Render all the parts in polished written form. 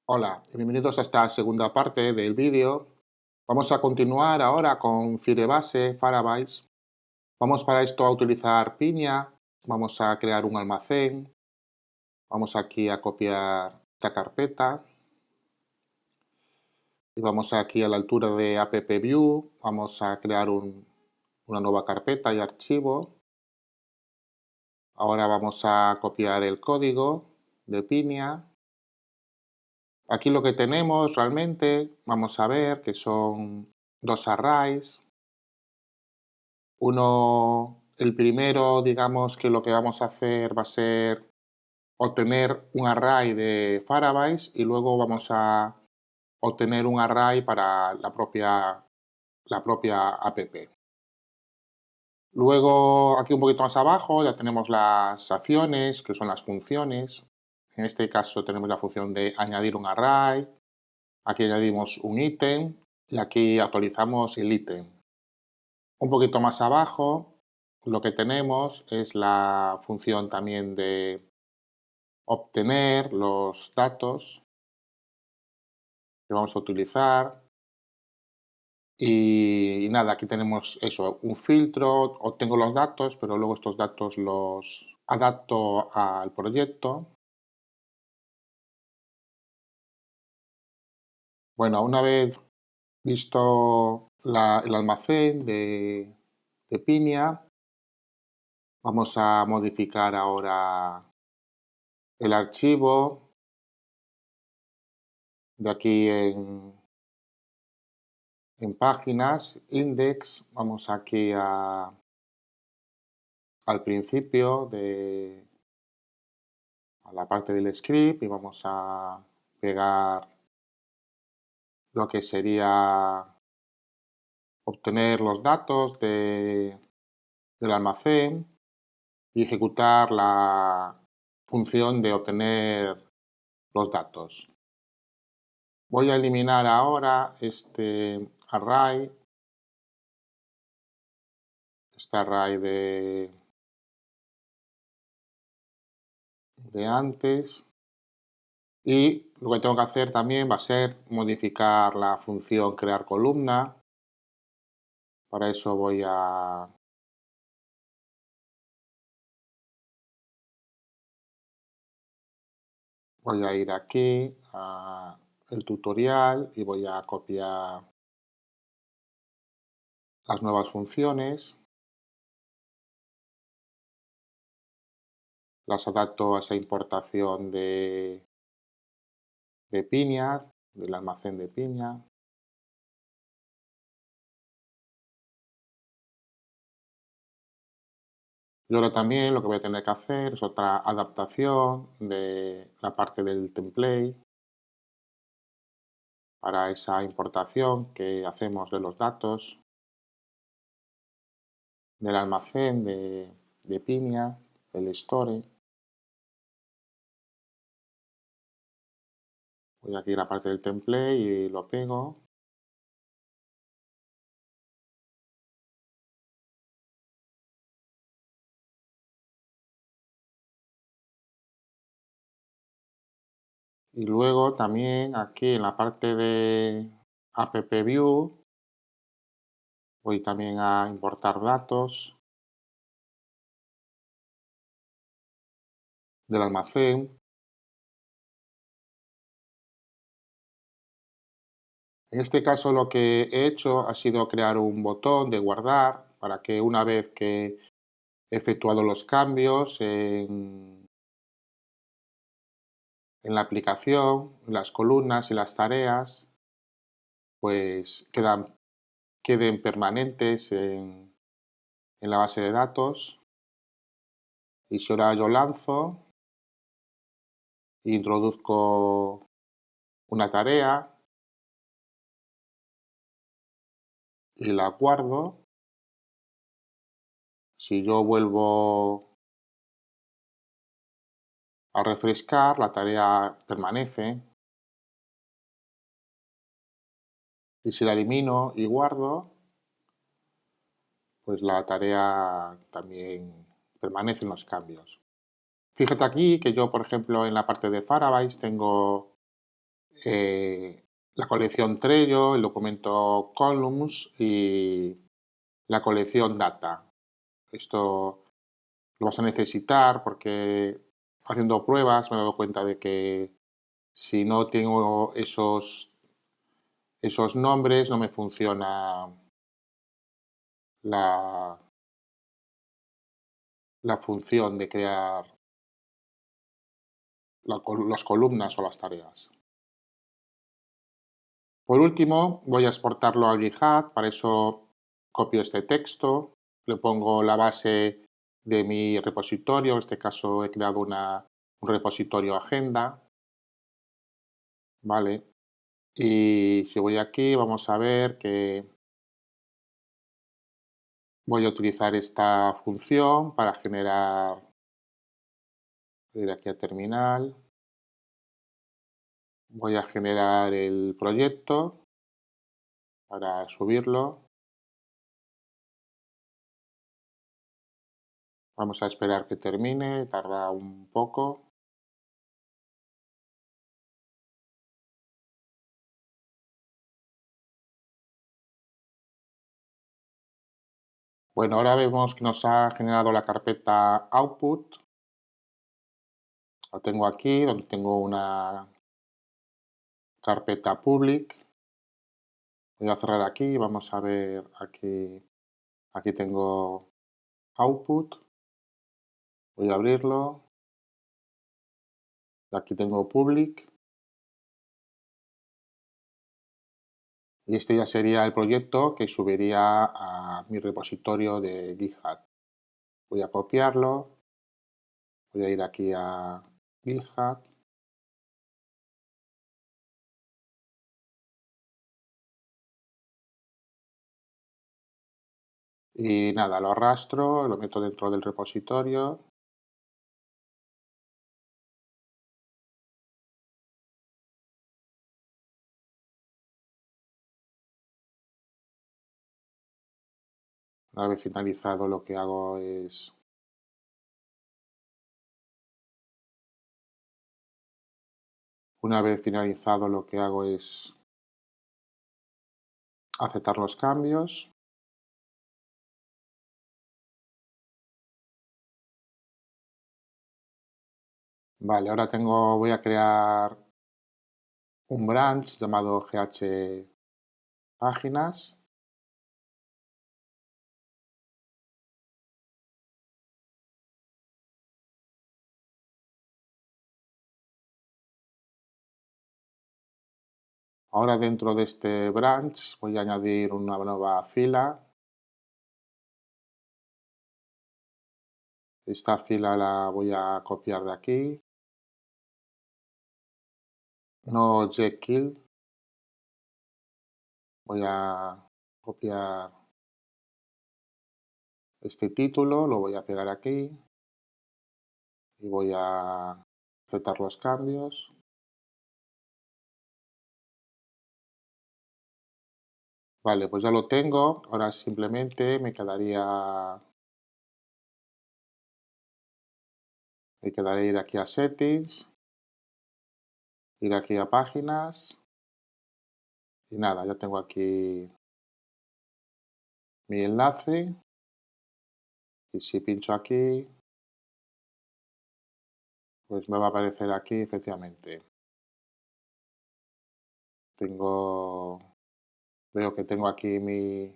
Hola y bienvenidos a esta segunda parte del vídeo. Vamos a continuar ahora con Firebase, Firebase. Vamos para esto a utilizar Piña, vamos a crear un almacén, vamos aquí a copiar esta carpeta y vamos aquí a la altura de app view, vamos a crear una nueva carpeta y archivo. Ahora vamos a copiar el código de Piña. Aquí lo que tenemos realmente, vamos a ver que son dos arrays. El primero, digamos que lo que vamos a hacer va a ser obtener un array de Firebase y luego vamos a obtener un array para la propia app. Luego, aquí un poquito más abajo, ya tenemos las acciones, que son las funciones. En este caso tenemos la función de añadir un array, aquí añadimos un ítem y aquí actualizamos el ítem. Un poquito más abajo, lo que tenemos es la función también de obtener los datos que vamos a utilizar. Y nada, aquí tenemos eso, un filtro, obtengo los datos, pero luego estos datos los adapto al proyecto. Bueno, una vez visto el almacén de Piña, vamos a modificar ahora el archivo de aquí en páginas, index, vamos aquí al principio a la parte del script y vamos a pegar lo que sería obtener los datos del almacén y ejecutar la función de obtener los datos. Voy a eliminar ahora este array de antes. Y lo que tengo que hacer también va a ser modificar la función crear columna. Para eso voy a ir aquí a el tutorial y voy a copiar las nuevas funciones. Las adapto a esa importación de Piña, del almacén de Piña. Y ahora también lo que voy a tener que hacer es otra adaptación de la parte del template para esa importación que hacemos de los datos del almacén de Piña, el store. Voy aquí a la parte del template y lo pego. Y luego también aquí en la parte de app view voy también a importar datos del almacén. En este caso lo que he hecho ha sido crear un botón de guardar para que una vez que he efectuado los cambios en la aplicación, las columnas y las tareas, pues queden permanentes en la base de datos. Y si ahora yo lanzo, introduzco una tarea y la guardo. Si yo vuelvo a refrescar, la tarea permanece. Y si la elimino y guardo, pues la tarea también permanecen los cambios. Fíjate aquí que yo, por ejemplo, en la parte de Firebase tengo la colección Trello, el documento Columns y la colección Data. Esto lo vas a necesitar porque haciendo pruebas me he dado cuenta de que si no tengo esos nombres no me funciona la, la función de crear las columnas o las tareas. Por último, voy a exportarlo a GitHub, para eso copio este texto, le pongo la base de mi repositorio, en este caso he creado un repositorio agenda, ¿vale? Y si voy aquí, vamos a ver que voy a utilizar esta función para generar, voy a ir aquí a terminal, voy a generar el proyecto para subirlo. Vamos a esperar que termine, tarda un poco. Bueno, ahora vemos que nos ha generado la carpeta output. La tengo aquí, donde tengo una carpeta public. Voy a cerrar aquí, vamos a ver aquí tengo output. Voy a abrirlo. Aquí tengo public. Y este ya sería el proyecto que subiría a mi repositorio de GitHub. Voy a copiarlo. Voy a ir aquí a GitHub. Y nada, lo arrastro, lo meto dentro del repositorio. Una vez finalizado lo que hago es aceptar los cambios. Vale, ahora voy a crear un branch llamado GH páginas. Ahora dentro de este branch voy a añadir una nueva fila. Esta fila la voy a copiar de aquí. No Jekyll. Voy a copiar este título, lo voy a pegar aquí y voy a aceptar los cambios. Vale, pues ya lo tengo. Ahora simplemente me quedaría ir aquí a Settings, ir aquí a Páginas y nada, ya tengo aquí mi enlace y si pincho aquí, pues me va a aparecer aquí efectivamente. Veo que tengo aquí mi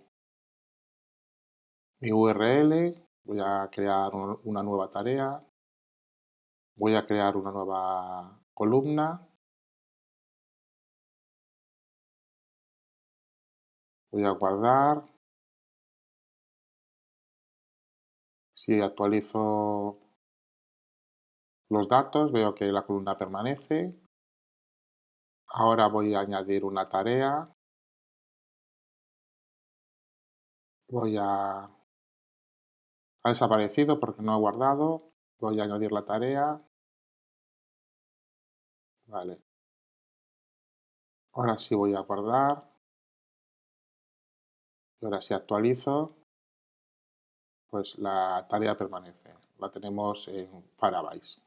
URL, voy a crear una nueva tarea, voy a crear una nueva columna, voy a guardar, si actualizo los datos veo que la columna permanece. Ahora voy a añadir una tarea, ha desaparecido porque no he guardado, voy a añadir la tarea, vale. Ahora sí voy a guardar, y ahora si actualizo, pues la tarea permanece. La tenemos en Firebase.